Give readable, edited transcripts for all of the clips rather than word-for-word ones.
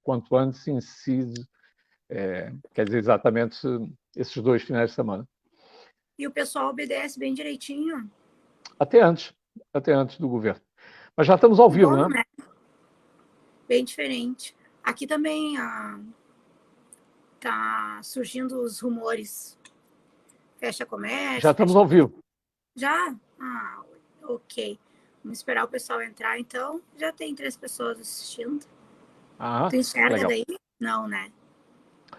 quanto antes incide, quer dizer, exatamente esses 2 finais de semana. E o pessoal obedece bem direitinho? Até antes do governo. Mas já estamos ao vivo, Bom, né? Bem diferente. Aqui também tá surgindo os rumores. Fecha Já comércio, estamos fecha... ao vivo. Já? Ah, ok. Vamos esperar o pessoal entrar, então. Já tem 3 pessoas assistindo. Tu enxerga legal. daí? Não, né?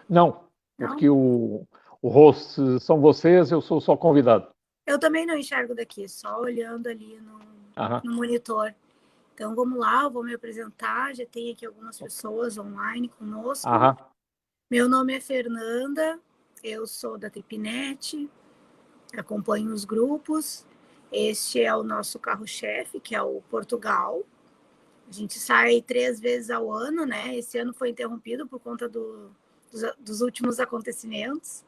Não, porque o host são vocês, eu sou só convidado. Eu também não enxergo daqui, só olhando ali no monitor. Então, vamos lá, eu vou me apresentar. Já tem aqui algumas pessoas online conosco. Meu nome é Fernanda, eu sou da Tripnet, acompanho os grupos. Este é o nosso carro-chefe, que é o Portugal. A gente sai 3 vezes ao ano, né? Esse ano foi interrompido por conta dos últimos acontecimentos.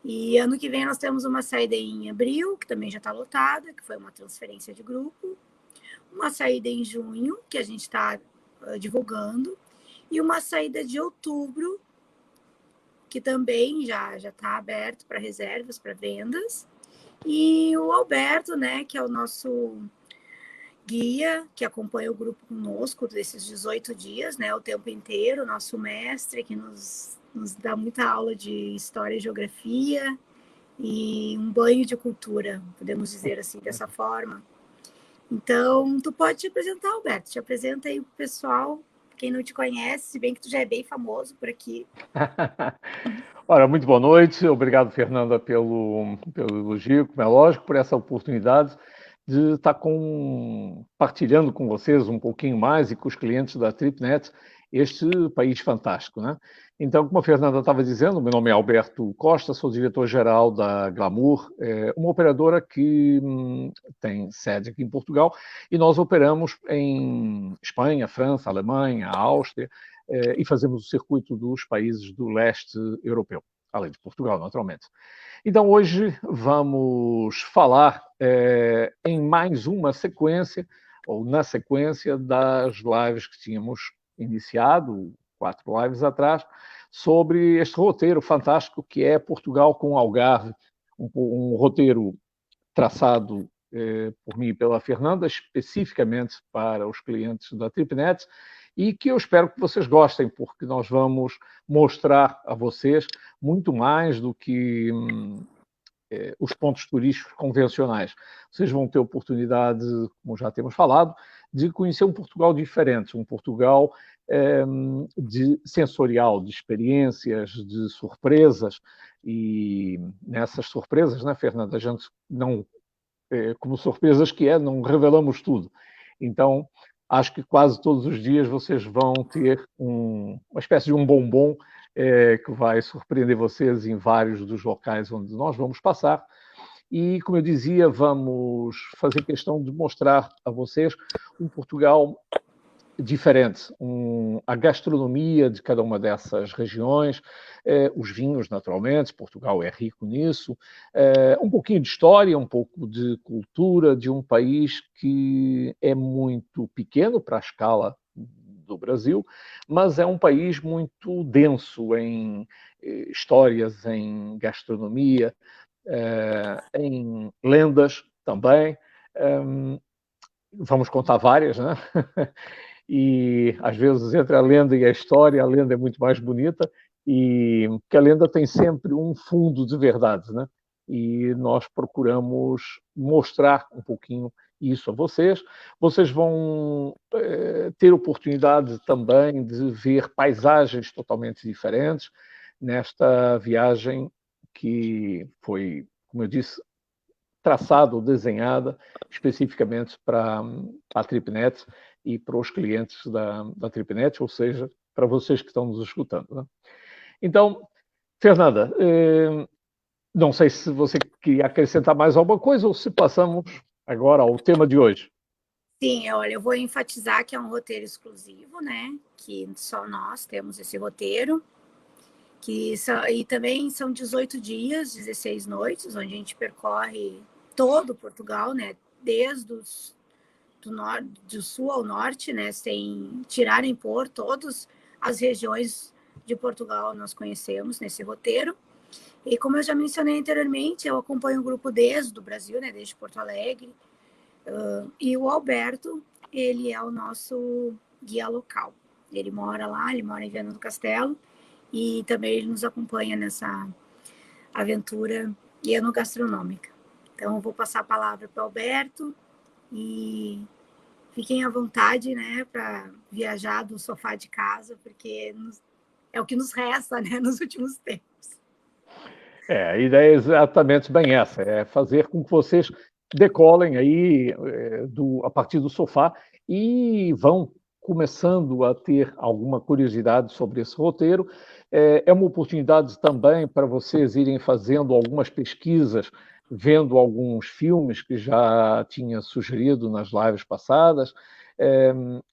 E ano que vem nós temos uma saída em abril, que também já está lotada, que foi uma transferência de grupo. Uma saída em junho, que a gente está divulgando. E uma saída de outubro, que também já está aberto para reservas, para vendas. E o Alberto, né, que é o nosso guia, que acompanha o grupo conosco desses 18 dias, né, o tempo inteiro, nosso mestre, que nos dá muita aula de história e geografia e um banho de cultura, podemos dizer assim, dessa forma. Então, tu pode te apresentar, Alberto, te apresenta aí pro pessoal, quem não te conhece, se bem que tu já é bem famoso por aqui. Ora, muito boa noite, obrigado, Fernanda, pelo elogio, como é lógico, por essa oportunidade de estar compartilhando com vocês um pouquinho mais e com os clientes da Tripnet este país fantástico, né? Então, como a Fernanda estava dizendo, meu nome é Alberto Costa, sou diretor-geral da Glamour, uma operadora que tem sede aqui em Portugal, e nós operamos em Espanha, França, Alemanha, Áustria, e fazemos o circuito dos países do leste europeu, além de Portugal, naturalmente. Então, hoje vamos falar em mais uma sequência, ou na sequência das lives que tínhamos iniciado, 4 lives atrás, sobre este roteiro fantástico que é Portugal com Algarve, um roteiro traçado por mim e pela Fernanda, especificamente para os clientes da Tripnet, e que eu espero que vocês gostem, porque nós vamos mostrar a vocês muito mais do que os pontos turísticos convencionais. Vocês vão ter oportunidade, como já temos falado, de conhecer um Portugal diferente, um Portugal de sensorial, de experiências, de surpresas, e nessas surpresas, né, Fernanda, a gente não, como surpresas que é, não revelamos tudo. Então, acho que quase todos os dias vocês vão ter uma espécie de um bombom que vai surpreender vocês em vários dos locais onde nós vamos passar. E, como eu dizia, vamos fazer questão de mostrar a vocês um Portugal diferente, a gastronomia de cada uma dessas regiões, os vinhos, naturalmente, Portugal é rico nisso, um pouquinho de história, um pouco de cultura de um país que é muito pequeno para a escala do Brasil, mas é um país muito denso em histórias, em gastronomia, em lendas também. Vamos contar várias, né? E às vezes entre a lenda e a história, a lenda é muito mais bonita, e que a lenda tem sempre um fundo de verdade, né? E nós procuramos mostrar um pouquinho isso a vocês. Vocês vão ter oportunidade também de ver paisagens totalmente diferentes nesta viagem que foi, como eu disse, traçada ou desenhada especificamente para a Tripnet e para os clientes da Tripnet, ou seja, para vocês que estão nos escutando. Né? Então, Fernanda, não sei se você queria acrescentar mais alguma coisa ou se passamos agora ao tema de hoje. Sim, olha, eu vou enfatizar que é um roteiro exclusivo, né? Que só nós temos esse roteiro. E também são 18 dias, 16 noites, onde a gente percorre todo Portugal, né? Desde do sul ao norte, né? Sem tirar nem pôr, todos as regiões de Portugal nós conhecemos nesse roteiro. E como eu já mencionei anteriormente, eu acompanho o grupo desde do Brasil, né, desde Porto Alegre. E o Alberto, ele é o nosso guia local. Ele mora lá, ele mora em Viana do Castelo, e também ele nos acompanha nessa aventura enogastronômica. Então, eu vou passar a palavra para o Alberto e fiquem à vontade, né, para viajar do sofá de casa, porque é o que nos resta, né, nos últimos tempos. A ideia é exatamente bem essa, é fazer com que vocês decolem aí a partir do sofá e vão começando a ter alguma curiosidade sobre esse roteiro. É uma oportunidade também para vocês irem fazendo algumas pesquisas, vendo alguns filmes que já tinha sugerido nas lives passadas,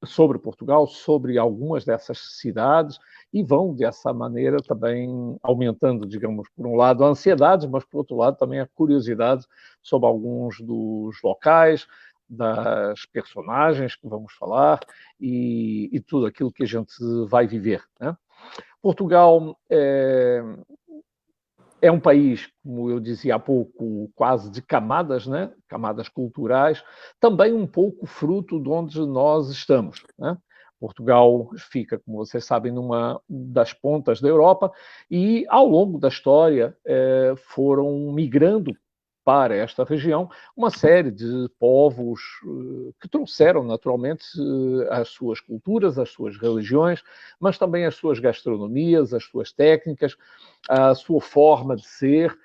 sobre Portugal, sobre algumas dessas cidades, e vão, dessa maneira, também aumentando, digamos, por um lado a ansiedade, mas, por outro lado, também a curiosidade sobre alguns dos locais, das personagens que vamos falar e tudo aquilo que a gente vai viver, né? Portugal é um país, como eu dizia há pouco, quase de camadas, né? Camadas culturais, também um pouco fruto de onde nós estamos, né? Portugal fica, como vocês sabem, numa das pontas da Europa e, ao longo da história, foram migrando para esta região uma série de povos que trouxeram naturalmente as suas culturas, as suas religiões, mas também as suas gastronomias, as suas técnicas, a sua forma de ser,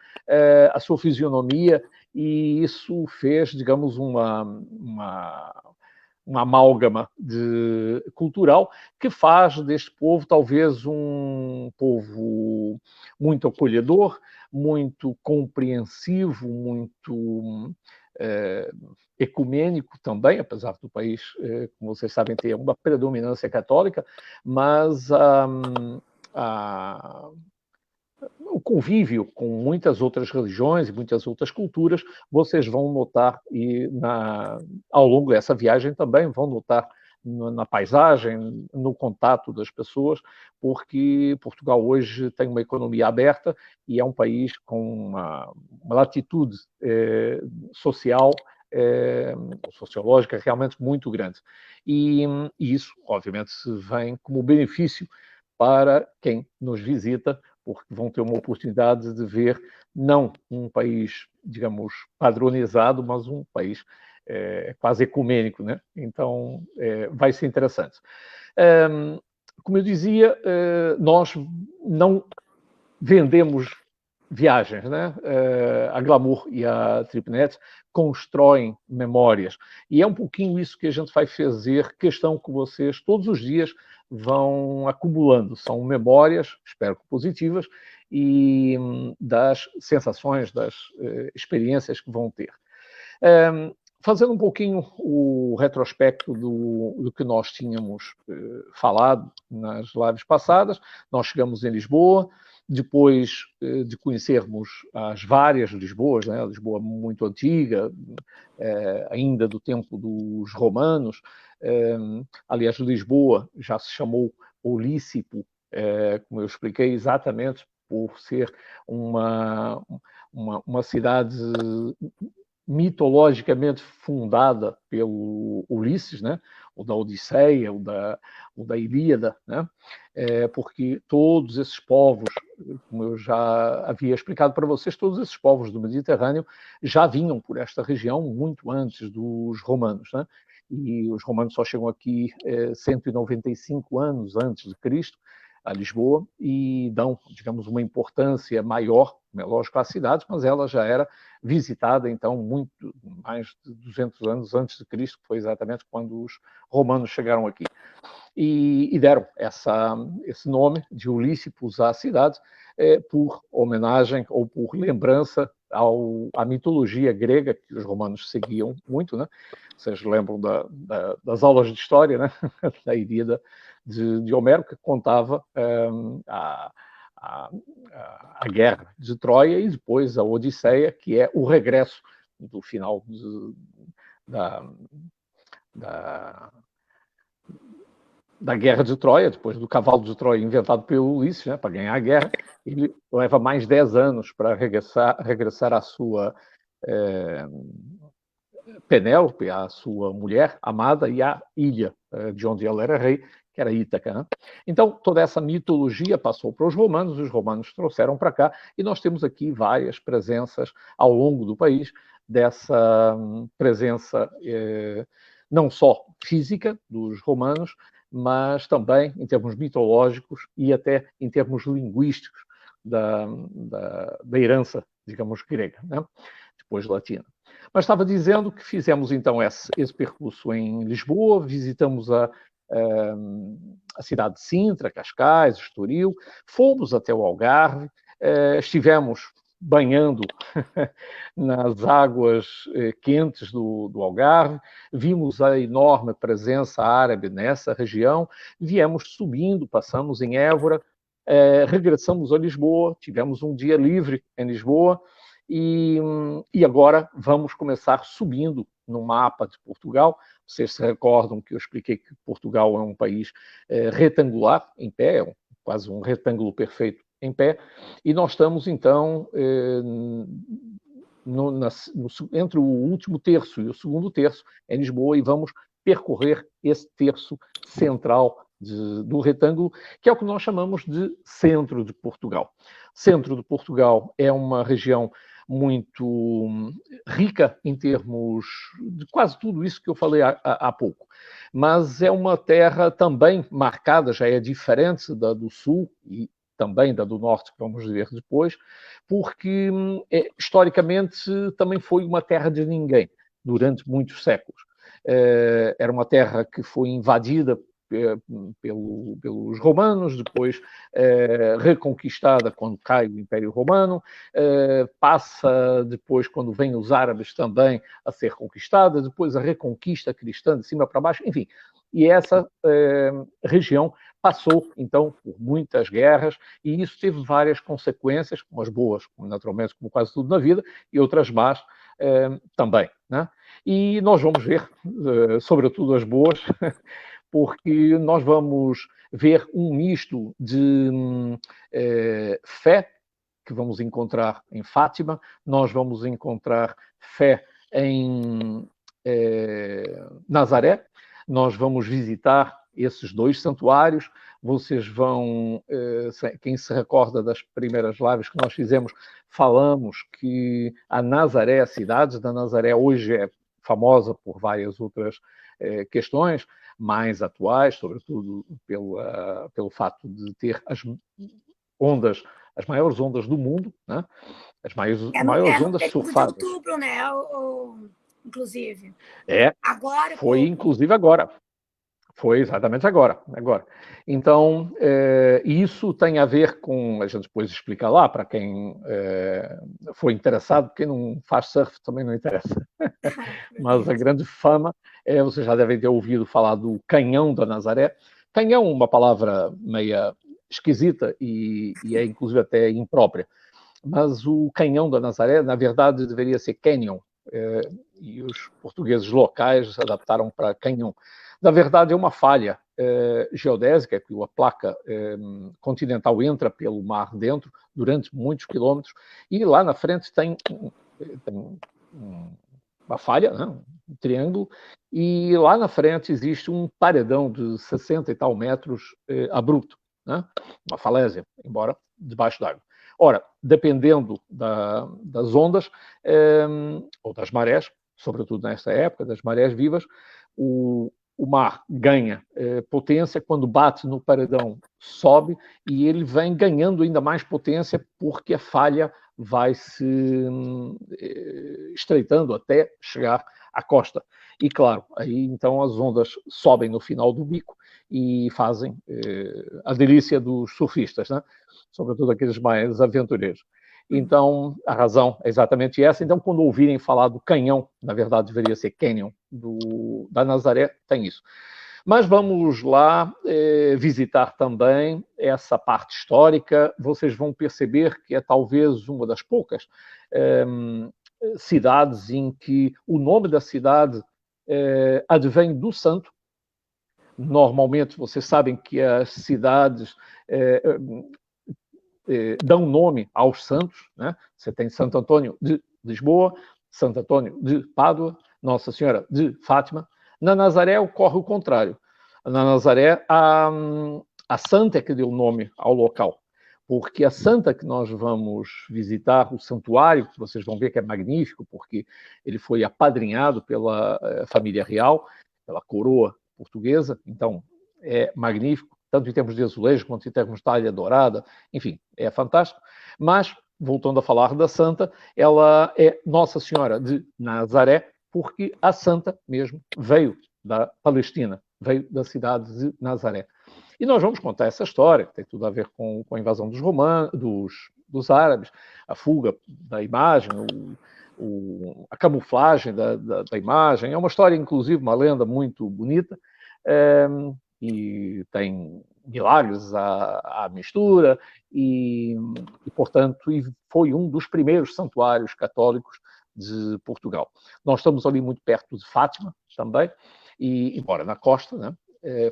a sua fisionomia, e isso fez, digamos, uma amálgama cultural que faz deste povo talvez um povo muito acolhedor, muito compreensivo, muito ecumênico também, apesar do país, como vocês sabem, ter uma predominância católica, mas o convívio com muitas outras religiões e muitas outras culturas, vocês vão notar, ao longo dessa viagem também vão notar na paisagem, no contato das pessoas, porque Portugal hoje tem uma economia aberta e é um país com uma latitude social, sociológica realmente muito grande. E isso, obviamente, vem como benefício para quem nos visita, porque vão ter uma oportunidade de ver não um país, digamos, padronizado, mas um país quase ecumênico, né? Então, vai ser interessante. Como eu dizia, nós não vendemos viagens, né? A Glamour e a Tripnet constroem memórias. E é um pouquinho isso que a gente vai fazer questão que vocês, todos os dias, vão acumulando. São memórias, espero que positivas, e das sensações, das experiências que vão ter. Fazendo um pouquinho o retrospecto do que nós tínhamos falado nas lives passadas, nós chegamos em Lisboa, depois de conhecermos as várias Lisboas, né? A Lisboa muito antiga, ainda do tempo dos romanos. Aliás, Lisboa já se chamou Olícipo, como eu expliquei, exatamente por ser uma cidade mitologicamente fundada pelo Ulisses, né? O da Odisseia, o da Ilíada, né? Porque todos esses povos, como eu já havia explicado para vocês, todos esses povos do Mediterrâneo já vinham por esta região muito antes dos romanos, né? E os romanos só chegam aqui 195 anos antes de Cristo, a Lisboa, e dão, digamos, uma importância maior, é lógico, às cidades, mas ela já era visitada, então, muito mais de 200 anos antes de Cristo, que foi exatamente quando os romanos chegaram aqui. E deram esse nome de Ulícipos à cidade por homenagem ou por lembrança à mitologia grega, que os romanos seguiam muito, né? Vocês lembram das aulas de história, né? Da Ilíada de Homero, que contava a guerra de Troia e depois a Odisseia, que é o regresso do final da Guerra de Troia, depois do cavalo de Troia inventado pelo Ulisses, né, para ganhar a guerra, ele leva mais 10 anos para regressar à sua Penélope, à sua mulher amada, e à ilha de onde ela era rei, que era Ítaca. Né? Então, toda essa mitologia passou para os romanos trouxeram para cá, e nós temos aqui várias presenças ao longo do país, dessa presença não só física dos romanos, mas também em termos mitológicos e até em termos linguísticos da herança, digamos, grega, né? Depois latina. Mas estava dizendo que fizemos então esse percurso em Lisboa, visitamos a cidade de Sintra, Cascais, Estoril, fomos até o Algarve, estivemos banhando nas águas quentes do Algarve, vimos a enorme presença árabe nessa região, viemos subindo, passamos em Évora, regressamos a Lisboa, tivemos um dia livre em Lisboa, e agora vamos começar subindo no mapa de Portugal. Vocês se recordam que eu expliquei que Portugal é um país retangular, em pé, quase um retângulo perfeito em pé, e nós estamos, então, entre o último terço e o segundo terço em Lisboa, e vamos percorrer esse terço central do retângulo, que é o que nós chamamos de centro de Portugal. Centro de Portugal é uma região muito rica em termos de quase tudo isso que eu falei há pouco. Mas é uma terra também marcada, já é diferente da do Sul e também da do Norte, que vamos ver depois, porque historicamente também foi uma terra de ninguém durante muitos séculos. Era uma terra que foi invadida pelos romanos, depois reconquistada quando cai o Império Romano, passa depois, quando vêm os árabes também, a ser conquistada, depois a reconquista cristã de cima para baixo, enfim. E essa região passou, então, por muitas guerras, e isso teve várias consequências, umas boas, naturalmente, como quase tudo na vida, e outras más também. Né? E nós vamos ver, sobretudo as boas, porque nós vamos ver um misto de fé, que vamos encontrar em Fátima, nós vamos encontrar fé em Nazaré, nós vamos visitar esses dois santuários, vocês vão, quem se recorda das primeiras lives que nós fizemos, falamos que a Nazaré, a cidade da Nazaré, hoje é famosa por várias outras questões mais atuais, sobretudo pelo fato de ter as maiores ondas do mundo, né? As maiores ondas surfadas. De outubro, né? Inclusive. Agora, foi inclusive agora. Foi exatamente agora. Então, isso tem a ver com, a gente depois explica lá, para quem for interessado, quem não faz surf também não interessa. Mas a grande fama, vocês já devem ter ouvido falar do Canhão da Nazaré. Canhão, uma palavra meia esquisita e é inclusive até imprópria. Mas o Canhão da Nazaré, na verdade, deveria ser Canyon. E os portugueses locais se adaptaram para Canhão. Na verdade, é uma falha geodésica, que a placa continental entra pelo mar dentro durante muitos quilômetros, e lá na frente tem uma falha, né? Um triângulo, e lá na frente existe um paredão de 60 e tal metros abrupto, né? Uma falésia, embora debaixo d'água. Ora, dependendo das ondas ou das marés, sobretudo nesta época, das marés vivas, o mar ganha potência, quando bate no paredão sobe, e ele vem ganhando ainda mais potência porque a falha vai se estreitando até chegar à costa. E claro, aí então as ondas sobem no final do bico e fazem a delícia dos surfistas, né? Sobretudo aqueles mais aventureiros. Então, a razão é exatamente essa. Então, quando ouvirem falar do canhão, na verdade deveria ser Canyon, da Nazaré, tem isso. Mas vamos lá visitar também essa parte histórica. Vocês vão perceber que é talvez uma das poucas cidades em que o nome da cidade advém do santo, normalmente, vocês sabem que as cidades dão nome aos santos, né? Você tem Santo Antônio de Lisboa, Santo Antônio de Pádua, Nossa Senhora de Fátima. Na Nazaré ocorre o contrário. Na Nazaré, a santa é que deu nome ao local, porque a santa que nós vamos visitar, o santuário, que vocês vão ver que é magnífico, porque ele foi apadrinhado pela família real, pela coroa portuguesa, então é magnífico, tanto em termos de azulejo quanto em termos de talha dourada, enfim, é fantástico. Mas, voltando a falar da santa, ela é Nossa Senhora de Nazaré, porque a santa mesmo veio da Palestina, veio da cidade de Nazaré. E nós vamos contar essa história, que tem tudo a ver com a invasão dos romanos, dos árabes, a fuga da imagem, a camuflagem da imagem. É uma história, inclusive, uma lenda muito bonita, e tem milagres à mistura, e, portanto, foi um dos primeiros santuários católicos de Portugal. Nós estamos ali muito perto de Fátima também, e embora na costa, né?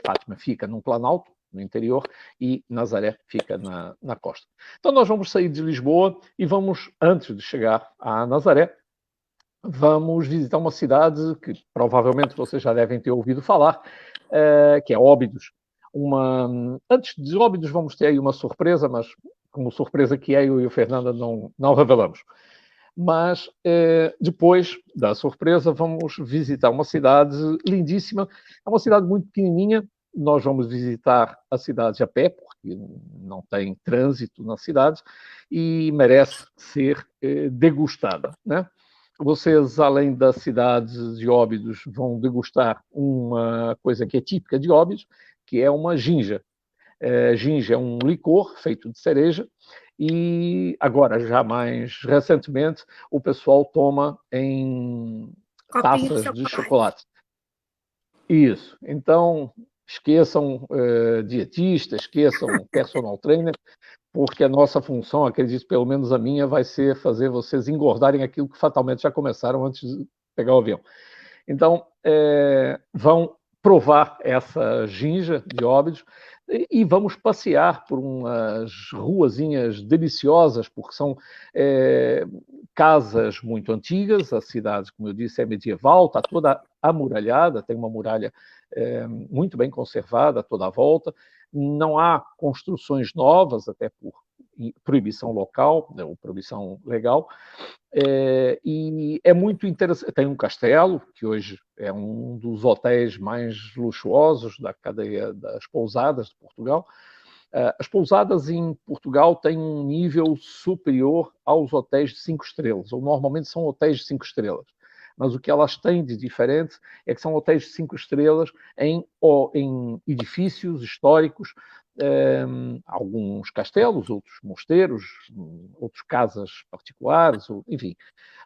Fátima fica num planalto, no interior, e Nazaré fica na costa. Então nós vamos sair de Lisboa e vamos, antes de chegar a Nazaré, vamos visitar uma cidade que provavelmente vocês já devem ter ouvido falar, que é Óbidos. Antes de Óbidos vamos ter aí uma surpresa, mas como surpresa que é, eu e o Fernando não revelamos. Mas depois da surpresa vamos visitar uma cidade lindíssima, é uma cidade muito pequenininha. Nós vamos visitar a cidade a pé, porque não tem trânsito na cidade, e merece ser degustada, né? Vocês, além da cidade de Óbidos, vão degustar uma coisa que é típica de Óbidos, que é uma ginja. Ginja é um licor feito de cereja, e agora, já mais recentemente, o pessoal toma em taças de chocolate. Isso. Então, esqueçam dietistas, esqueçam personal trainer, porque a nossa função, acredito, pelo menos a minha, vai ser fazer vocês engordarem aquilo que fatalmente já começaram antes de pegar o avião. Então, vão provar essa ginja de Óbidos e vamos passear por umas ruazinhas deliciosas, porque são casas muito antigas. A cidade, como eu disse, é medieval, está toda amuralhada, tem uma muralha muito bem conservada toda à volta. Não há construções novas, até por proibição local, ou proibição legal, e é muito interessante. Tem um castelo, que hoje é um dos hotéis mais luxuosos da cadeia das pousadas de Portugal. As pousadas em Portugal têm um nível superior aos hotéis de 5 estrelas, ou normalmente são hotéis de 5 estrelas. Mas o que elas têm de diferente é que são hotéis de 5 estrelas em edifícios históricos, alguns castelos, outros mosteiros, outras casas particulares, enfim,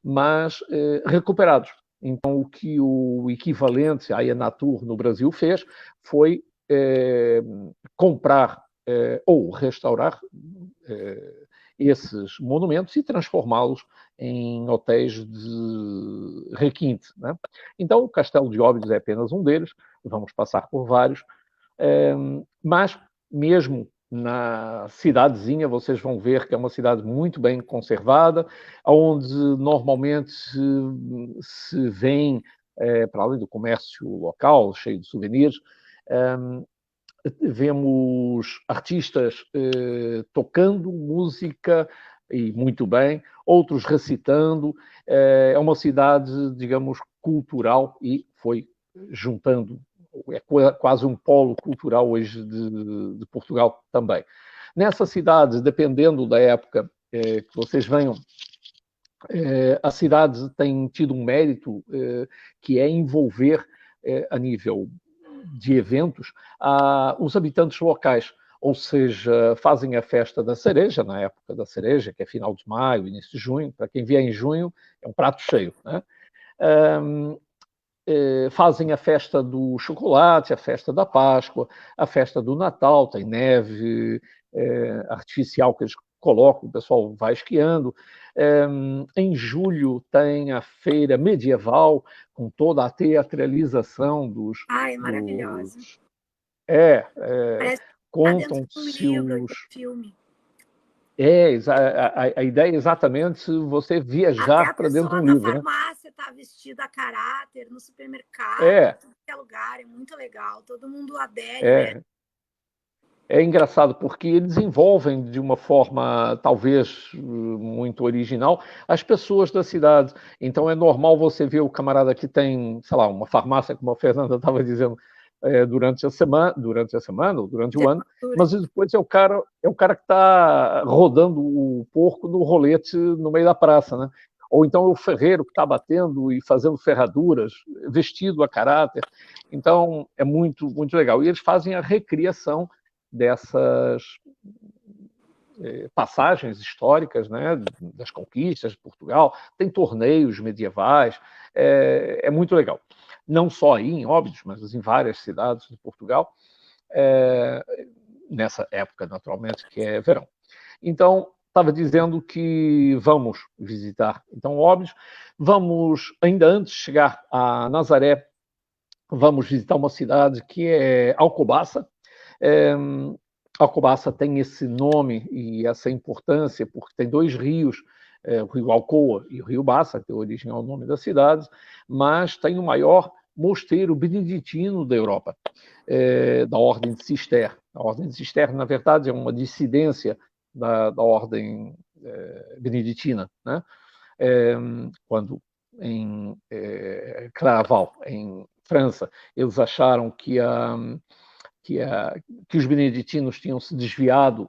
mas recuperados. Então, o que o equivalente à Enatur no Brasil fez foi comprar ou restaurar esses monumentos e transformá-los em hotéis de requinte, né? Então, o Castelo de Óbidos é apenas um deles, vamos passar por vários, mas mesmo na cidadezinha, vocês vão ver que é uma cidade muito bem conservada, onde normalmente se vêem, para além do comércio local, cheio de souvenirs, vemos artistas tocando música, e muito bem, outros recitando. É uma cidade, digamos, cultural, e foi juntando, é quase um polo cultural hoje de Portugal também. Nessa cidade, dependendo da época que vocês venham, a cidade tem tido um mérito que é envolver, a nível de eventos, os habitantes locais, ou seja, fazem a festa da cereja, na época da cereja, que é final de maio, início de junho. Para quem vier em junho, é um prato cheio, né? Fazem a festa do chocolate, a festa da Páscoa, a festa do Natal, tem neve artificial que eles colocam, o pessoal vai esquiando. Em julho tem a feira medieval, com toda a teatralização Ai, maravilhosa. contam-se os... A ideia é exatamente você viajar para dentro de um livro. Até a farmácia está vestida a caráter, no supermercado, em qualquer lugar, é muito legal, todo mundo adere, né? É engraçado porque eles envolvem de uma forma talvez muito original as pessoas da cidade. Então é normal você ver o camarada que tem, sei lá, uma farmácia, como a Fernanda estava dizendo, durante a semana, ou durante o ano, mas depois é o cara que está rodando o porco no rolete no meio da praça, né? Ou então é o ferreiro que está batendo e fazendo ferraduras, vestido a caráter. Então é muito, muito legal. E eles fazem a recriação dessas passagens históricas, né, das conquistas de Portugal. Tem torneios medievais, é muito legal. Não só aí em Óbidos, mas em várias cidades de Portugal, nessa época, naturalmente, que é verão. Então, estava dizendo que vamos visitar então Óbidos, vamos, ainda antes de chegar a Nazaré, vamos visitar uma cidade que é Alcobaça. Alcobaça tem esse nome e essa importância porque tem dois rios, o rio Alcoa e o rio Baça, que deu origem ao nome da cidade, mas tem o maior mosteiro beneditino da Europa, da Ordem de Cister. A Ordem de Cister, na verdade, é uma dissidência da Ordem beneditina, né? Quando em Claraval, em França, eles acharam que os beneditinos tinham se desviado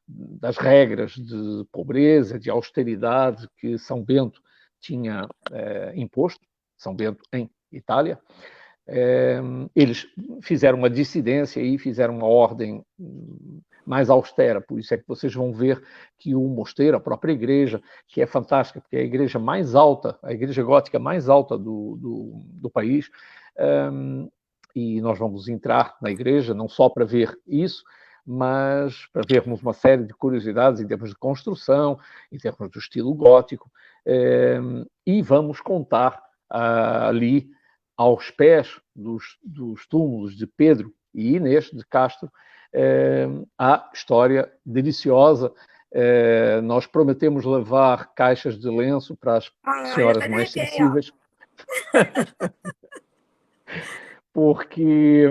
das regras de pobreza, de austeridade que São Bento tinha imposto, São Bento em Itália. Eles fizeram uma dissidência e fizeram uma ordem mais austera, por isso é que vocês vão ver que o mosteiro, a própria igreja, que é fantástica, porque é a igreja mais alta, a igreja gótica mais alta do país, e nós vamos entrar na igreja não só para ver isso, mas para vermos uma série de curiosidades em termos de construção, em termos do estilo gótico, e vamos contar ali aos pés dos túmulos de Pedro e Inês de Castro a história deliciosa. Nós prometemos levar caixas de lenço para as senhoras mais sensíveis. Porque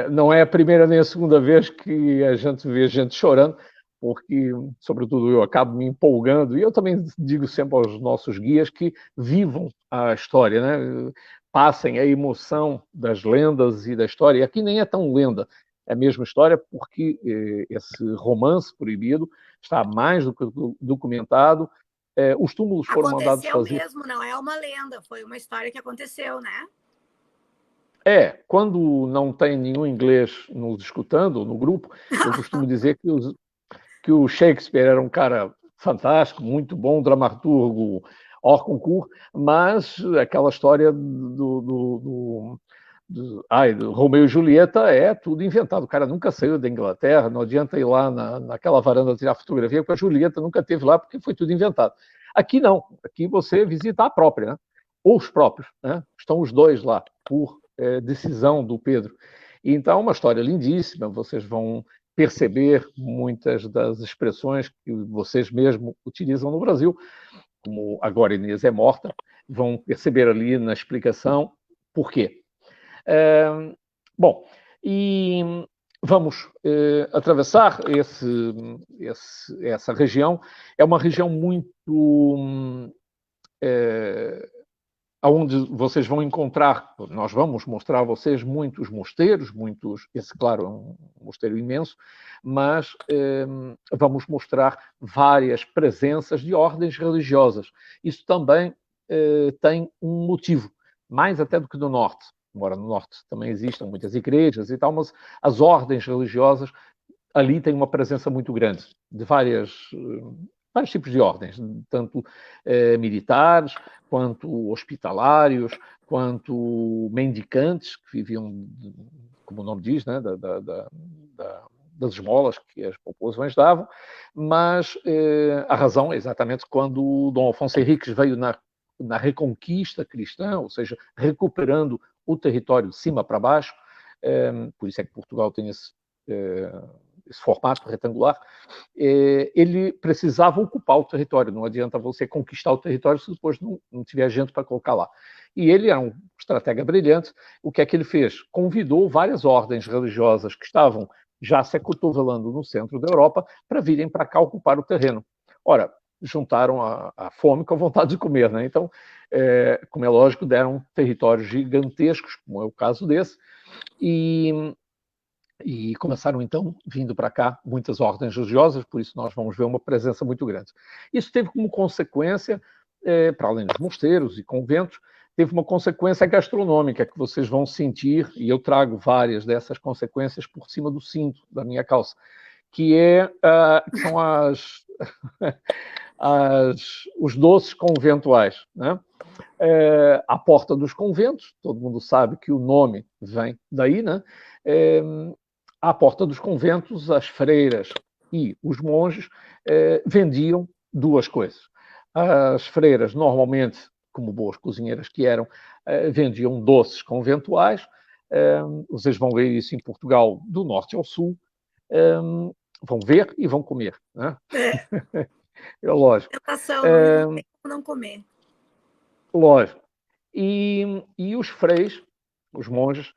não é a primeira nem a segunda vez que a gente vê gente chorando, porque, sobretudo, eu acabo me empolgando, e eu também digo sempre aos nossos guias que vivam a história, né? Passem a emoção das lendas e da história. E aqui nem é tão lenda, é a mesma história, porque esse romance proibido está mais do que documentado. Os túmulos foram mandados fazer... Aconteceu mesmo, não é uma lenda, foi uma história que aconteceu, né? Quando não tem nenhum inglês nos escutando, no grupo, eu costumo dizer que o Shakespeare era um cara fantástico, muito bom, dramaturgo hors concours, mas aquela história do Romeu e Julieta é tudo inventado. O cara nunca saiu da Inglaterra, não adianta ir lá naquela varanda tirar fotografia, porque a Julieta nunca esteve lá, porque foi tudo inventado. Aqui não, aqui você visita a própria, né? Ou os próprios, né? Estão os dois lá, por decisão do Pedro. Então, uma história lindíssima, vocês vão perceber muitas das expressões que vocês mesmo utilizam no Brasil, como agora Inês é morta, vão perceber ali na explicação por quê. Bom, e vamos atravessar essa região. É uma região muito... onde vocês vão encontrar, nós vamos mostrar a vocês muitos mosteiros, esse, claro, é um mosteiro imenso, mas vamos mostrar várias presenças de ordens religiosas. Isso também tem um motivo, mais até do que no norte, embora no norte também existam muitas igrejas e tal, mas as ordens religiosas ali têm uma presença muito grande, de vários tipos de ordens, tanto militares, quanto hospitalários, quanto mendicantes, que viviam, como o nome diz, né, das esmolas que as populações davam, mas a razão é exatamente quando Dom Afonso Henriques veio na reconquista cristã, ou seja, recuperando o território de cima para baixo, por isso é que Portugal tem esse formato retangular, ele precisava ocupar o território. Não adianta você conquistar o território se depois não tiver gente para colocar lá. E ele era um estratega brilhante. O que é que ele fez? Convidou várias ordens religiosas que estavam já se acotovelando no centro da Europa para virem para cá ocupar o terreno. Ora, juntaram a fome com a vontade de comer, né? Então, como é lógico, deram territórios gigantescos, como é o caso desse, e começaram, então, vindo para cá muitas ordens religiosas, por isso nós vamos ver uma presença muito grande. Isso teve como consequência, para além dos mosteiros e conventos, teve uma consequência gastronômica que vocês vão sentir, e eu trago várias dessas consequências por cima do cinto da minha calça, que são os doces conventuais, né? À porta dos conventos, todo mundo sabe que o nome vem daí, né? À porta dos conventos, as freiras e os monges vendiam duas coisas. As freiras, normalmente, como boas cozinheiras que eram, vendiam doces conventuais. Vocês vão ver isso em Portugal, do norte ao sul. Vão ver e vão comer, né? É lógico. Não tem como não comer. Lógico. E os freis, os monges,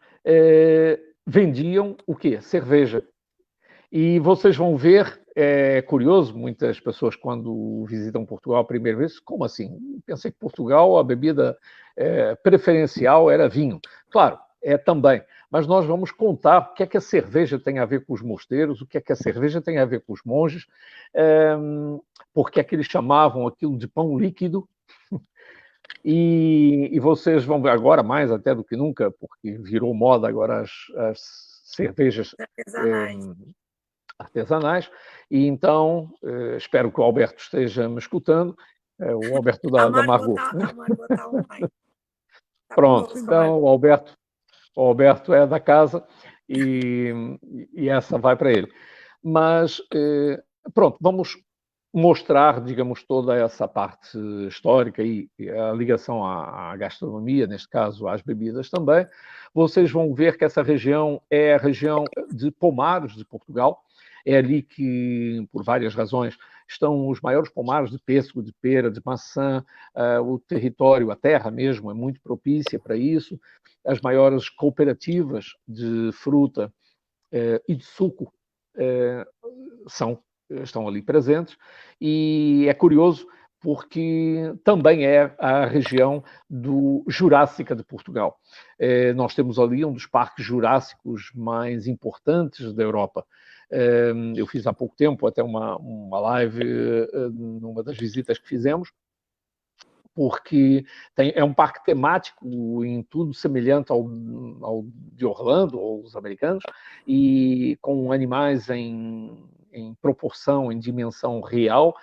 vendiam o quê? Cerveja. E vocês vão ver, é curioso, muitas pessoas quando visitam Portugal a primeira vez, como assim? Pensei que Portugal, a bebida preferencial era vinho. Claro, é também. Mas nós vamos contar o que é que a cerveja tem a ver com os mosteiros, o que é que a cerveja tem a ver com os monges, porque é que eles chamavam aquilo de pão líquido. E vocês vão ver agora, mais até do que nunca, porque virou moda agora as cervejas artesanais. E então, espero que o Alberto esteja me escutando, o Alberto da Margot. Pronto, então o Alberto é da casa e essa vai para ele. Mas, pronto, vamos mostrar, digamos, toda essa parte histórica e a ligação à gastronomia, neste caso às bebidas também. Vocês vão ver que essa região é a região de pomares de Portugal. É ali que, por várias razões, estão os maiores pomares de pêssego, de pera, de maçã. O território, a terra mesmo, é muito propícia para isso. As maiores cooperativas de fruta e de suco estão ali presentes, e é curioso porque também é a região Jurássica de Portugal. Nós temos ali um dos parques jurássicos mais importantes da Europa. Eu fiz há pouco tempo até uma live numa das visitas que fizemos, porque é um parque temático em tudo semelhante ao de Orlando, ou os americanos, e com animais em proporção, em dimensão real.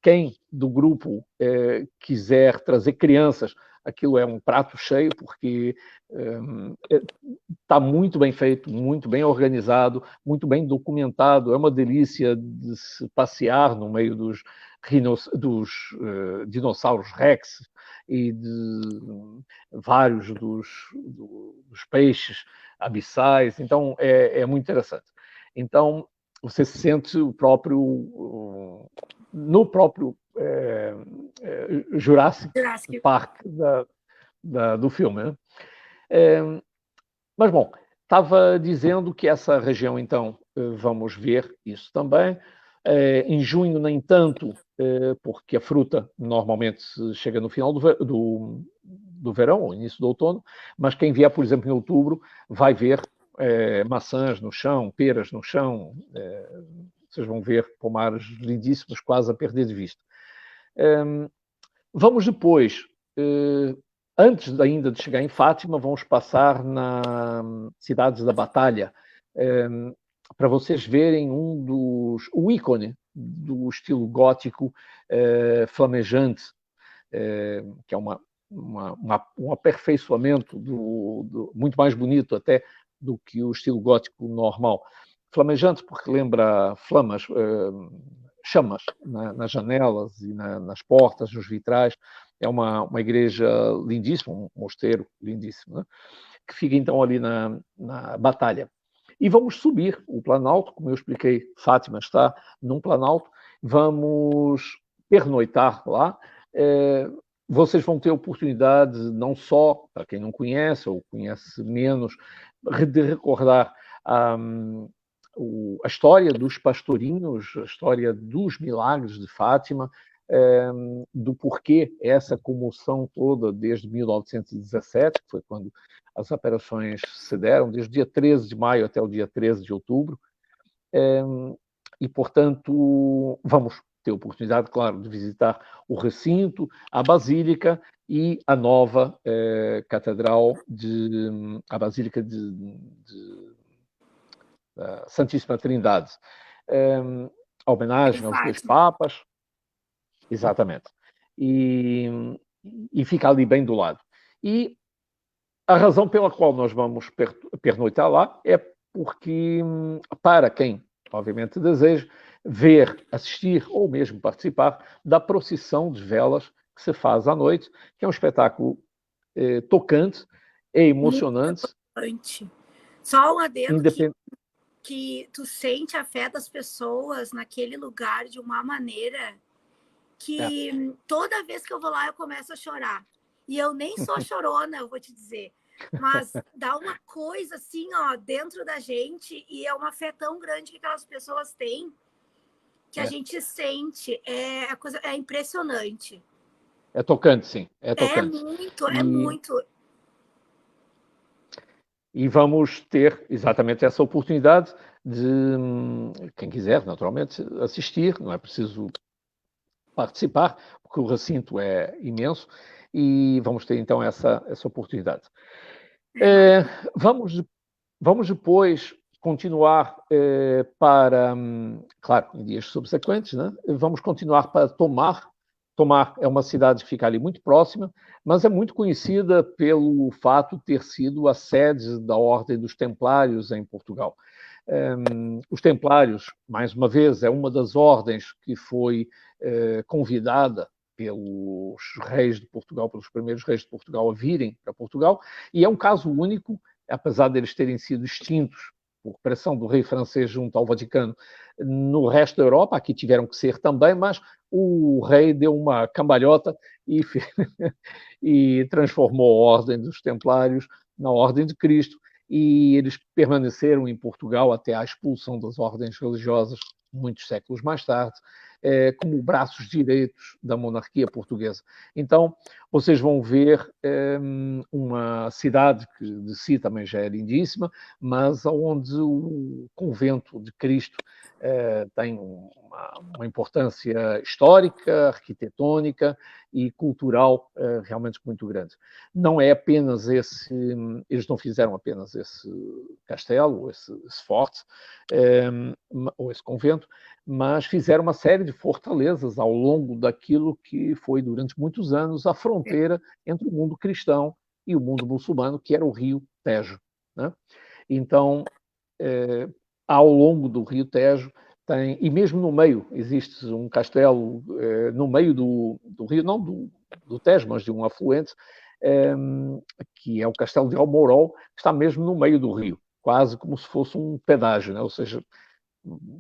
Quem do grupo quiser trazer crianças, aquilo é um prato cheio, porque está muito bem feito, muito bem organizado, muito bem documentado. É uma delícia de se passear no meio dos dinossauros Rex e de vários dos peixes abissais. Então, é muito interessante. Então, você se sente no próprio Jurassic Park do filme, né? Mas, bom, estava dizendo que essa região, então, vamos ver isso também. Em junho, nem tanto, porque a fruta normalmente chega no final do verão, ou início do outono, mas quem vier, por exemplo, em outubro, vai ver maçãs no chão, peras no chão. Vocês vão ver pomares lindíssimos, quase a perder de vista. Vamos depois, antes ainda de chegar em Fátima, vamos passar nas Cidades da Batalha, para vocês verem o ícone do estilo gótico flamejante, que é um aperfeiçoamento muito mais bonito até do que o estilo gótico normal. Flamejante porque lembra flamas, chamas nas janelas e nas portas, nos vitrais. É uma igreja lindíssima, um mosteiro lindíssimo, né? que fica então ali na Batalha. E vamos subir o Planalto, como eu expliquei, Fátima está num Planalto, vamos pernoitar lá. Vocês vão ter oportunidade, não só, para quem não conhece ou conhece menos, de recordar a história dos pastorinhos, a história dos milagres de Fátima, do porquê essa comoção toda desde 1917, que foi quando as operações se deram, desde o dia 13 de maio até o dia 13 de outubro. E, portanto, vamos ter a oportunidade, claro, de visitar o recinto, a Basílica e a nova Catedral a Basílica de Santíssima Trindade. A homenagem aos dois Papas. Exatamente. E fica ali bem do lado. E a razão pela qual nós vamos pernoitar lá é porque, para quem, obviamente, deseja ver, assistir ou mesmo participar da procissão de velas que se faz à noite, que é um espetáculo tocante, é emocionante. Só um adendo que tu sente a fé das pessoas naquele lugar de uma maneira que toda vez que eu vou lá eu começo a chorar. E eu nem sou chorona, eu vou te dizer. Mas dá uma coisa assim, ó, dentro da gente, e é uma fé tão grande que aquelas pessoas têm, que a gente sente. É impressionante. É tocante, sim. É tocante. É muito. E vamos ter exatamente essa oportunidade de, quem quiser, naturalmente, assistir, não é preciso participar, porque o recinto é imenso, e vamos ter então essa oportunidade. Vamos depois continuar para, claro, em dias subsequentes, né? Vamos continuar para Tomar. Tomar é uma cidade que fica ali muito próxima, mas é muito conhecida pelo fato de ter sido a sede da Ordem dos Templários em Portugal. Os Templários, mais uma vez, é uma das ordens que foi convidada pelos reis de Portugal, pelos primeiros reis de Portugal a virem para Portugal, e é um caso único, apesar deles terem sido extintos por pressão do rei francês junto ao Vaticano no resto da Europa, aqui tiveram que ser também, mas o rei deu uma cambalhota e transformou a Ordem dos Templários na Ordem de Cristo, e eles permaneceram em Portugal até à expulsão das ordens religiosas, muitos séculos mais tarde, como braços direitos da monarquia portuguesa. Então, vocês vão ver uma cidade que de si também já é lindíssima, mas onde o convento de Cristo tem uma importância histórica, arquitetônica e cultural realmente muito grande. Não é apenas eles não fizeram apenas esse castelo, esse forte, ou esse convento, mas fizeram uma série de fortalezas ao longo daquilo que foi, durante muitos anos, a fronteira entre o mundo cristão e o mundo muçulmano, que era o Rio Tejo, né? Então, ao longo do Rio Tejo, e mesmo no meio, existe um castelo no meio do rio, não do Tejo, mas de um afluente, que é o castelo de Almorol, que está mesmo no meio do rio, quase como se fosse um pedágio, né? Ou seja,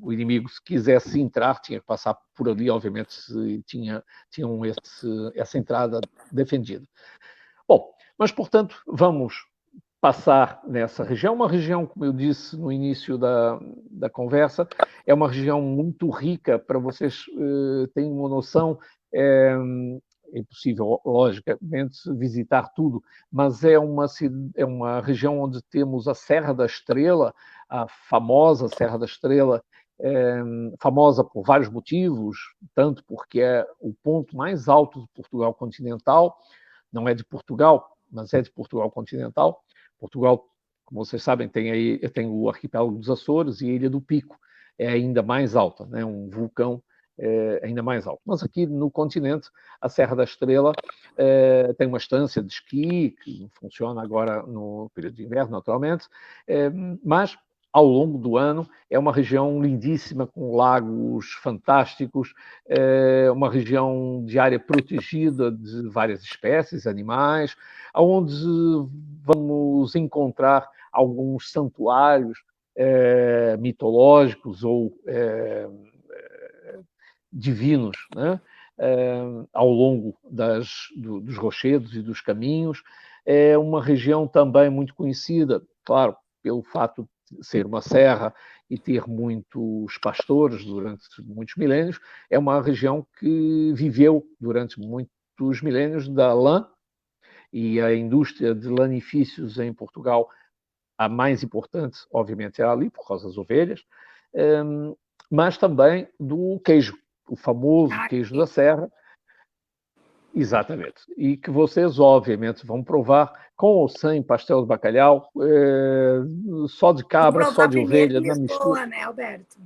o inimigo, se quisesse entrar, tinha que passar por ali, obviamente, se tinham essa entrada defendida. Bom, mas, portanto, vamos passar nessa região. Uma região, como eu disse no início da conversa, é uma região muito rica, para vocês terem uma noção. É impossível, logicamente, visitar tudo, mas é uma região onde temos a Serra da Estrela, a famosa Serra da Estrela, famosa por vários motivos, tanto porque é o ponto mais alto de Portugal continental, não é de Portugal, mas é de Portugal continental. Portugal, como vocês sabem, tem o arquipélago dos Açores e a Ilha do Pico, é ainda mais alta, né? Um vulcão ainda mais alto. Mas aqui no continente, a Serra da Estrela tem uma estância de esqui, que funciona agora no período de inverno, naturalmente, mas ao longo do ano. É uma região lindíssima, com lagos fantásticos, é uma região de área protegida de várias espécies animais, onde vamos encontrar alguns santuários mitológicos ou divinos, né? Ao longo dos rochedos e dos caminhos. É uma região também muito conhecida, claro, pelo fato de ser uma serra e ter muitos pastores durante muitos milénios. É uma região que viveu durante muitos milénios da lã, e a indústria de lanifícios em Portugal, a mais importante, obviamente, é ali, por causa das ovelhas, mas também do queijo, o famoso queijo da serra. Exatamente. E que vocês, obviamente, vão provar com ou sem pastel de bacalhau, só de cabra, só de ovelha, na mistura. Né, Alberto?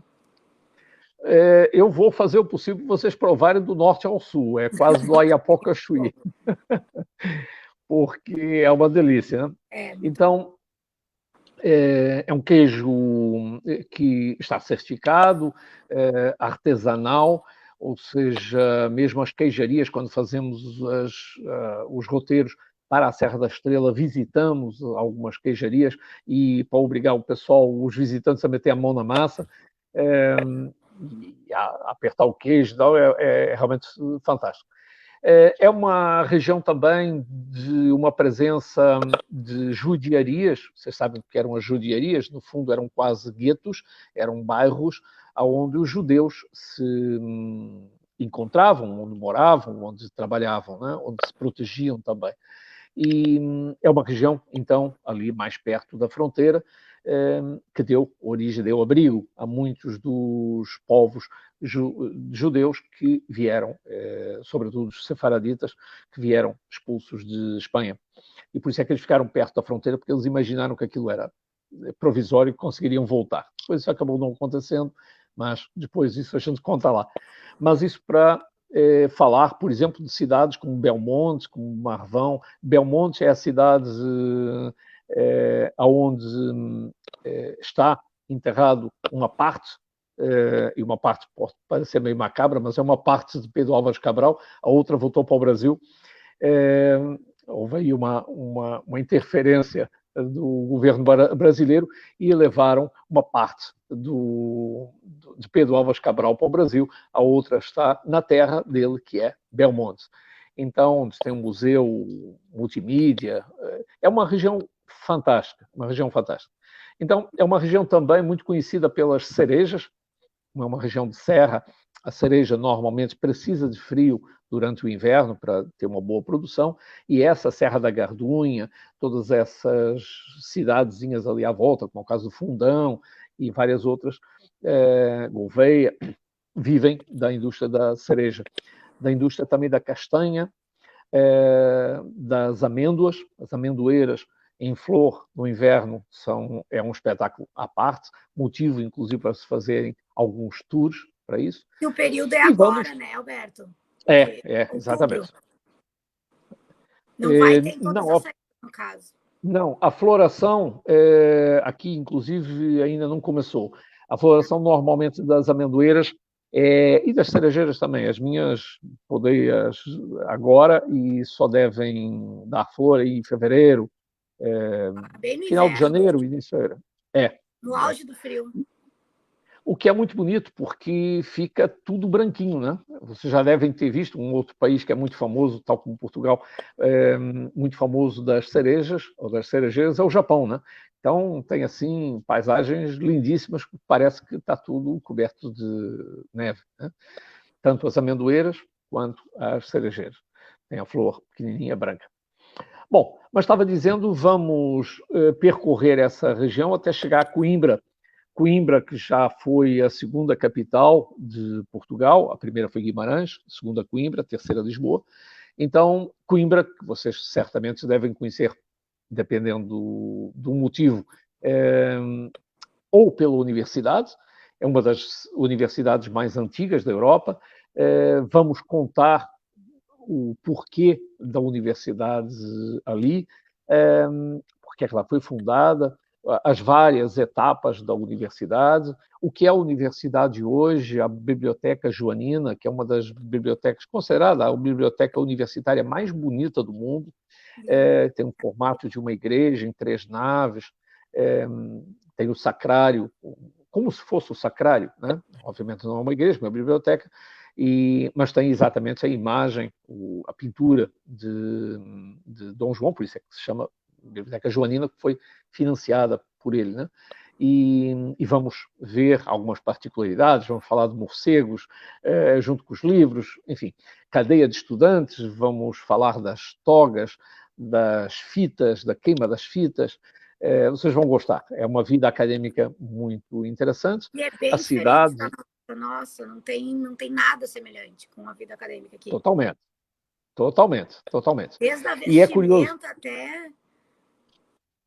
Eu vou fazer o possível para vocês provarem do norte ao sul. É quase do Oiapoque Chuí. Porque é uma delícia, né? Então, é um queijo que está certificado, artesanal, ou seja, mesmo as queijarias, quando fazemos os roteiros para a Serra da Estrela, visitamos algumas queijarias, e para obrigar o pessoal, os visitantes, a meter a mão na massa e a apertar o queijo, é realmente fantástico. É uma região também de uma presença de judiarias. Vocês sabem o que eram as judiarias? No fundo, eram quase guetos, eram bairros onde os judeus se encontravam, onde moravam, onde trabalhavam, né? Onde se protegiam também. E é uma região, então, ali mais perto da fronteira, que deu origem, deu abrigo a muitos dos povos judeus que vieram, sobretudo os sefaraditas, que vieram expulsos de Espanha. E por isso é que eles ficaram perto da fronteira, porque eles imaginaram que aquilo era provisório e que conseguiriam voltar. Depois isso acabou não acontecendo, mas depois isso a gente conta lá. Mas isso para falar, por exemplo, de cidades como Belmonte, como Marvão. Belmonte é a cidade onde está enterrado uma parte, e uma parte pode parecer meio macabra, mas é uma parte de Pedro Álvares Cabral, a outra voltou para o Brasil. Houve aí uma interferência do governo brasileiro e levaram uma parte de Pedro Álvares Cabral para o Brasil, a outra está na terra dele, que é Belmonte. Então, tem um museu multimídia, é uma região fantástica, uma região fantástica. Então, é uma região também muito conhecida pelas cerejas, é uma região de serra. A cereja normalmente precisa de frio durante o inverno para ter uma boa produção, e essa Serra da Gardunha, todas essas cidadezinhas ali à volta, como é o caso do Fundão e várias outras, Gouveia, vivem da indústria da cereja, da indústria também da castanha, das amêndoas. As amendoeiras em flor no inverno é um espetáculo à parte, motivo inclusive para se fazerem alguns tours para isso. E o período é agora, né, Alberto? Exatamente. Não vai ter todas as saídas, no caso. Não, a floração aqui, inclusive, ainda não começou. A floração normalmente das amendoeiras e das cerejeiras também. As minhas podei-as agora e só devem dar flor aí em fevereiro, final de janeiro, início de fevereiro. No auge do frio. O que é muito bonito, porque fica tudo branquinho, né? Vocês já devem ter visto um outro país que é muito famoso, tal como Portugal, muito famoso das cerejas, ou das cerejeiras, é o Japão, né? Então, tem, assim, paisagens lindíssimas, parece que está tudo coberto de neve, né? Tanto as amendoeiras quanto as cerejeiras. Tem a flor pequenininha, branca. Bom, mas estava dizendo, vamos percorrer essa região até chegar a Coimbra. Coimbra, que já foi a segunda capital de Portugal, a primeira foi Guimarães, a segunda Coimbra, a terceira Lisboa. Então, Coimbra, que vocês certamente devem conhecer, dependendo do motivo, ou pela universidade, é uma das universidades mais antigas da Europa. Vamos contar o porquê da universidade ali, porque é que ela foi fundada, as várias etapas da universidade, o que é a universidade hoje, a Biblioteca Joanina, que é uma das bibliotecas, considerada a biblioteca universitária mais bonita do mundo, tem um formato de uma igreja em 3 naves, tem o sacrário, como se fosse o sacrário, né? Obviamente não é uma igreja, é uma biblioteca, mas tem exatamente a imagem, a pintura de Dom João, por isso é que se chama Biblioteca Joanina, que foi financiada por ele, né? E vamos ver algumas particularidades, vamos falar de morcegos, junto com os livros, enfim, cadeia de estudantes, vamos falar das togas, das fitas, da queima das fitas. Vocês vão gostar. É uma vida acadêmica muito interessante. E é bem diferente da nossa, não tem nada semelhante com a vida acadêmica aqui. Totalmente. Desde a vestimenta curioso,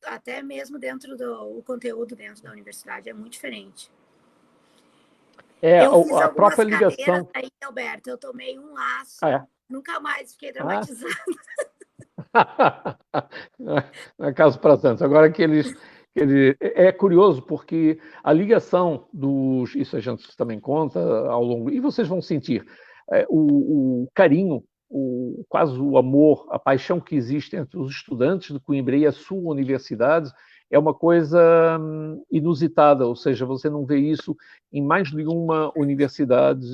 até mesmo dentro do conteúdo dentro da universidade é muito diferente. Eu fiz a própria ligação aí, Alberto, eu tomei um laço, nunca mais fiquei dramatizada. Não é caso para tanto. Agora é curioso porque a ligação isso a gente também conta ao longo, e vocês vão sentir o carinho, quase o amor, a paixão que existe entre os estudantes de Coimbra e a sua universidade é uma coisa inusitada, ou seja, você não vê isso em mais nenhuma universidade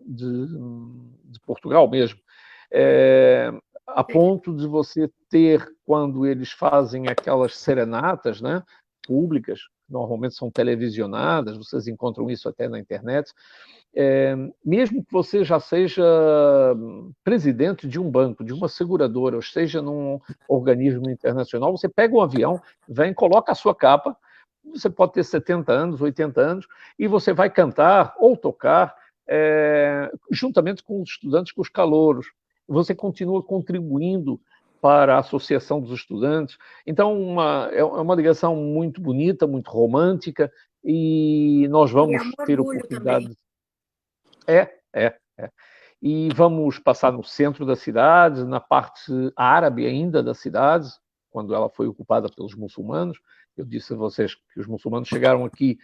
de Portugal mesmo. A ponto de você ter, quando eles fazem aquelas serenatas, né, públicas, normalmente são televisionadas, vocês encontram isso até na internet, mesmo que você já seja presidente de um banco, de uma seguradora, ou esteja num organismo internacional, você pega um avião, vem, coloca a sua capa, você pode ter 70 anos, 80 anos, e você vai cantar ou tocar juntamente com os estudantes, com os calouros. Você continua contribuindo para a Associação dos Estudantes. Então, é uma ligação muito bonita, muito romântica, e nós vamos ter oportunidade. Também. E vamos passar no centro da cidade, na parte árabe ainda da cidade, quando ela foi ocupada pelos muçulmanos. Eu disse a vocês que os muçulmanos chegaram aqui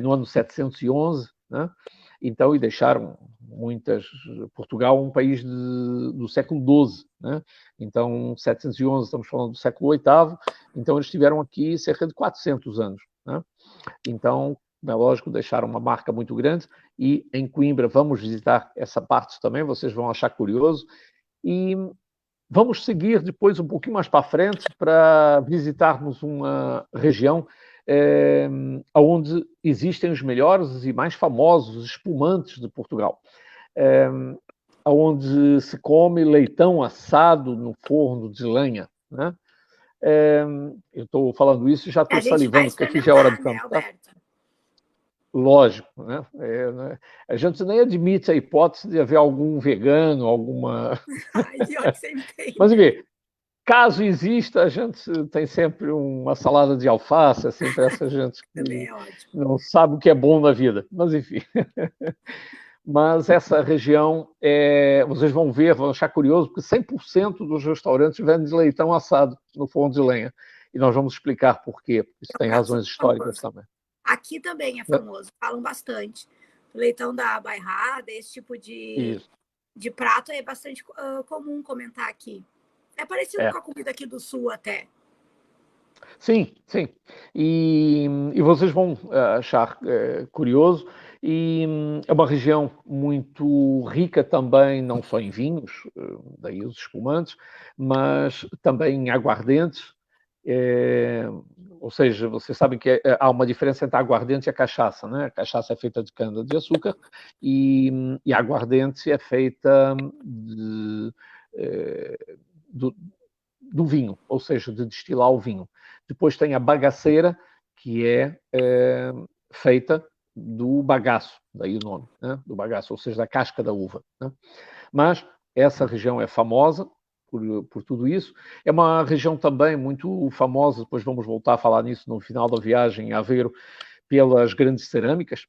no ano 711, né? Então, e deixaram Portugal um país do século XII, né? Então, 711, estamos falando do século VIII, então eles estiveram aqui cerca de 400 anos, né? Então, é lógico, deixaram uma marca muito grande, e em Coimbra vamos visitar essa parte também, vocês vão achar curioso, e vamos seguir depois um pouquinho mais para frente para visitarmos uma região onde existem os melhores e mais famosos espumantes de Portugal, onde se come leitão assado no forno de lenha, né? Eu estou falando isso e já estou salivando, porque aqui já é hora do campo, tá? Lógico, né? A gente nem admite a hipótese de haver algum vegano, alguma... Mas, enfim, caso exista, a gente tem sempre uma salada de alface, assim, para essa gente que não sabe o que é bom na vida. Mas, enfim. Mas essa região, vocês vão ver, vão achar curioso, porque 100% dos restaurantes vendem leitão assado no forno de lenha. E nós vamos explicar por quê. Isso tem razões históricas também. Aqui também é famoso, falam bastante. O leitão da bairrada, esse tipo de prato é bastante comum comentar aqui. É parecido com a comida aqui do Sul até. Sim. E vocês vão achar curioso. E é uma região muito rica também, não só em vinhos, daí os espumantes, mas também em aguardentes. Ou seja, vocês sabem que há uma diferença entre a aguardente e a cachaça, né? A cachaça é feita de cana-de-açúcar e a aguardente é feita do vinho, ou seja, de destilar o vinho. Depois tem a bagaceira, que é feita do bagaço, daí o nome, né? Do bagaço, ou seja, da casca da uva, né? Mas essa região é famosa por tudo isso. É uma região também muito famosa, depois vamos voltar a falar nisso no final da viagem a Aveiro, pelas grandes cerâmicas.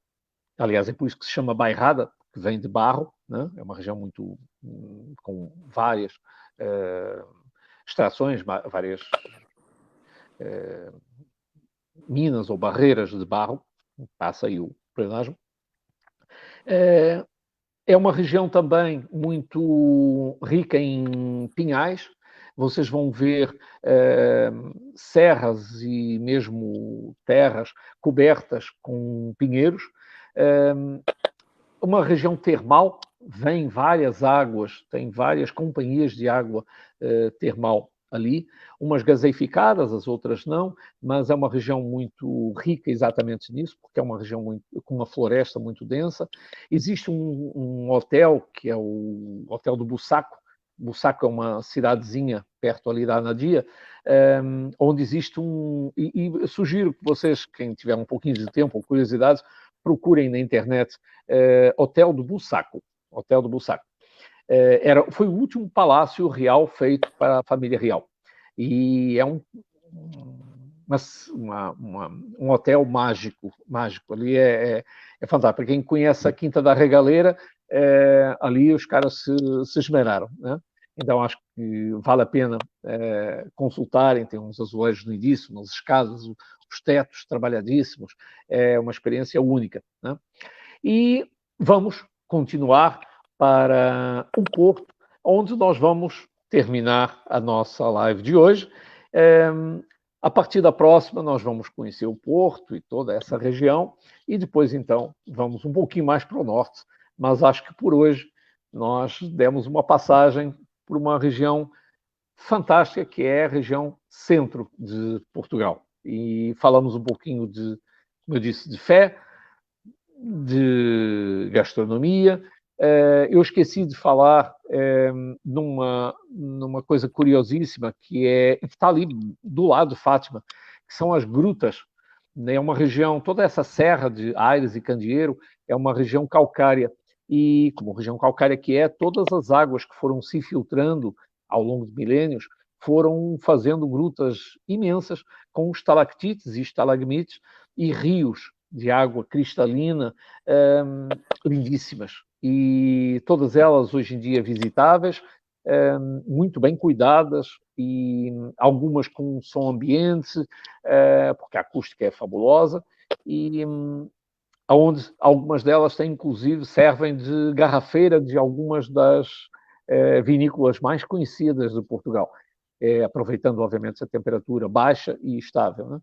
Aliás, é por isso que se chama bairrada, que vem de barro, né? É uma região muito com várias extrações, várias minas ou barreiras de barro, passa aí o pleonasmo. É uma região também muito rica em pinhais. Vocês vão ver serras e mesmo terras cobertas com pinheiros. Uma região termal, vem várias águas, tem várias companhias de água termal ali, umas gaseificadas, as outras não, mas é uma região muito rica exatamente nisso, porque é uma região com uma floresta muito densa. Existe um hotel, que é o Hotel do Bussaco. Bussaco é uma cidadezinha perto ali da Anadia, onde existe e sugiro que vocês, quem tiver um pouquinho de tempo ou curiosidades, procurem na internet Hotel do Bussaco. Hotel do Bussaco. Foi o último palácio real feito para a família real. E é um hotel mágico. Ali é fantástico. Para quem conhece a Quinta da Regaleira, ali os caras se esmeraram, né? Então acho que vale a pena consultarem. Tem uns azulejos lindíssimos, umas escadas, os tetos trabalhadíssimos. É uma experiência única, né? E vamos continuar para o Porto, onde nós vamos terminar a nossa live de hoje. A partir da próxima, nós vamos conhecer o Porto e toda essa região, e depois, então, vamos um pouquinho mais para o norte, mas acho que por hoje nós demos uma passagem por uma região fantástica, que é a região centro de Portugal. E falamos um pouquinho como eu disse, de fé, de gastronomia. Eu esqueci de falar numa coisa curiosíssima, que está ali do lado de Fátima, que são as grutas. É uma região, toda essa serra de Aires e Candeeiro é uma região calcária. E, como região calcária que todas as águas que foram se filtrando ao longo de milênios foram fazendo grutas imensas, com estalactites e estalagmites e rios de água cristalina, lindíssimas. E todas elas hoje em dia visitáveis, muito bem cuidadas, e algumas com som ambiente, porque a acústica é fabulosa, e onde algumas delas têm, inclusive, servem de garrafeira de algumas das vinícolas mais conhecidas de Portugal, aproveitando, obviamente, a temperatura baixa e estável, né?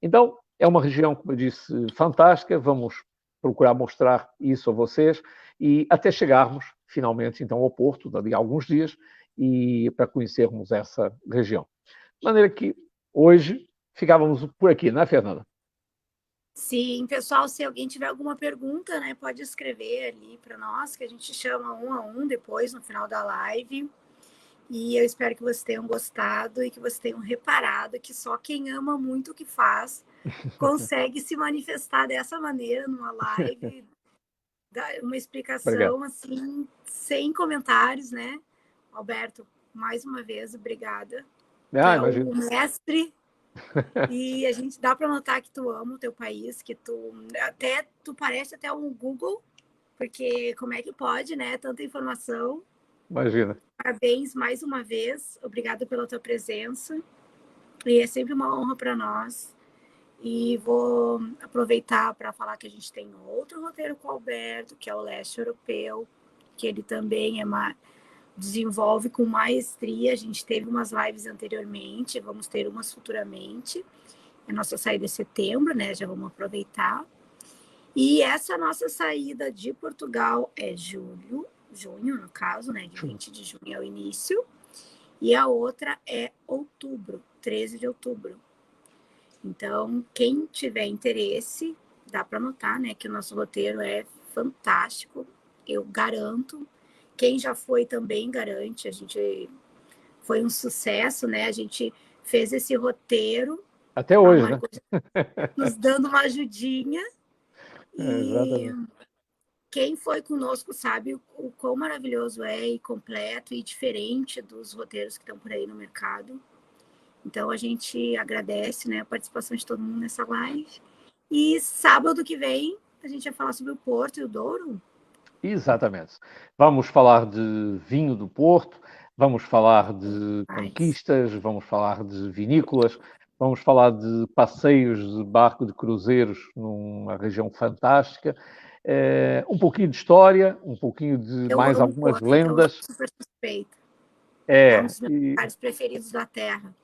Então, é uma região, como eu disse, fantástica. Vamos procurar mostrar isso a vocês e até chegarmos, finalmente, então, ao Porto, dali a alguns dias, e para conhecermos essa região. De maneira que hoje ficávamos por aqui, não é, Fernanda? Sim, pessoal, se alguém tiver alguma pergunta, né, pode escrever ali para nós, que a gente chama um a um depois, no final da live. E eu espero que vocês tenham gostado e que vocês tenham reparado que só quem ama muito o que faz consegue se manifestar dessa maneira numa live, dar uma explicação assim, sem comentários, né? Alberto, mais uma vez, obrigada. Imagino. O mestre. E a gente dá para notar que tu ama o teu país, que tu parece até um Google, porque como é que pode, né? Tanta informação. Imagina. Parabéns mais uma vez, obrigada pela tua presença, e é sempre uma honra para nós. E vou aproveitar para falar que a gente tem outro roteiro com o Alberto, que é o Leste Europeu, que ele também desenvolve com maestria. A gente teve umas lives anteriormente, vamos ter umas futuramente. A nossa saída é setembro, né? Já vamos aproveitar. E essa nossa saída de Portugal é junho, no caso, né? De 20 de junho é o início. E a outra é outubro, 13 de outubro. Então, quem tiver interesse, dá para notar, né? Que o nosso roteiro é fantástico. Eu garanto. Quem já foi também garante. A gente foi um sucesso, né? A gente fez esse roteiro. Até hoje, né? Nos dando uma ajudinha. E quem foi conosco sabe o quão maravilhoso é, e completo e diferente dos roteiros que estão por aí no mercado. Então a gente agradece, né, a participação de todo mundo nessa live. E sábado que vem a gente vai falar sobre o Porto e o Douro. Exatamente. Vamos falar de vinho do Porto, vamos falar de conquistas, vamos falar de vinícolas, vamos falar de passeios de barco, de cruzeiros, numa região fantástica, um pouquinho de história, um pouquinho de mais algumas lendas. Então eu sou super suspeita. É um dos meus lugares preferidos da Terra.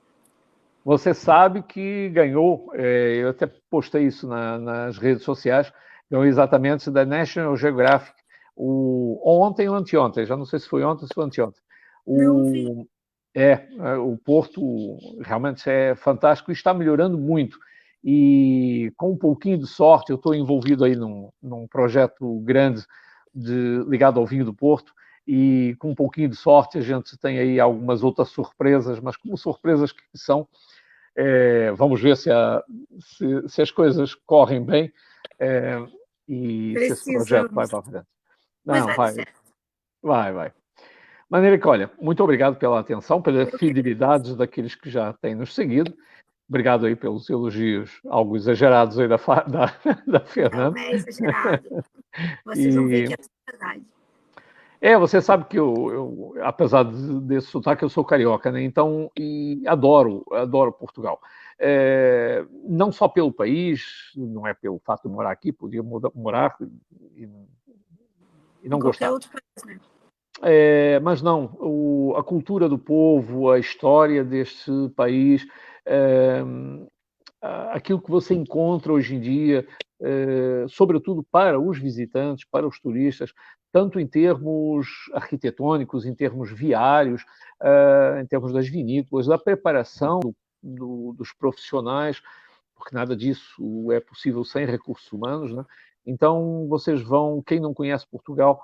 Você sabe que ganhou, eu até postei isso nas redes sociais, ganhou exatamente da National Geographic, ontem ou anteontem, já não sei se foi ontem ou se foi anteontem. O Porto realmente é fantástico e está melhorando muito. E com um pouquinho de sorte, eu estou envolvido aí num projeto grande ligado ao vinho do Porto, e com um pouquinho de sorte a gente tem aí algumas outras surpresas, mas como surpresas que são, vamos ver se as coisas correm bem e se esse projeto vai para a frente. Não, vai. De maneira que, olha, muito obrigado pela atenção, pela fidelidade daqueles que já têm nos seguido. Obrigado aí pelos elogios, algo exagerados aí da Fernanda. Não é exagerado. Vocês vão ver que é verdade. Você sabe que eu apesar desse sotaque, eu sou carioca, né? Então, adoro Portugal. Não só pelo país, não é pelo fato de morar aqui, podia morar e não gostar. Qualquer outro país, né? Mas não, a cultura do povo, a história deste país, aquilo que você encontra hoje em dia, sobretudo para os visitantes, para os turistas, tanto em termos arquitetônicos, em termos viários, em termos das vinícolas, da preparação dos profissionais, porque nada disso é possível sem recursos humanos, né? Então, vocês vão, quem não conhece Portugal,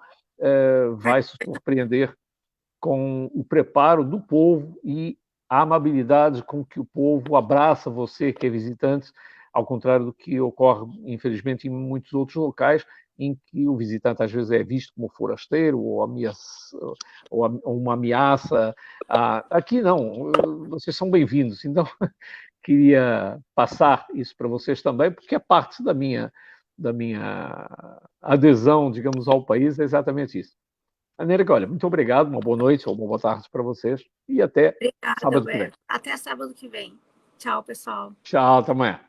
vai se surpreender com o preparo do povo e a amabilidade com que o povo abraça você, que é visitante, ao contrário do que ocorre, infelizmente, em muitos outros locais, em que o visitante às vezes é visto como forasteiro ou uma ameaça. Aqui não, vocês são bem-vindos. Então, queria passar isso para vocês também, porque é parte da minha adesão, digamos, ao país, é exatamente isso. Anérica, olha, muito obrigado, uma boa noite ou uma boa tarde para vocês e até sábado que vem. Até sábado que vem. Tchau, pessoal. Tchau, até amanhã.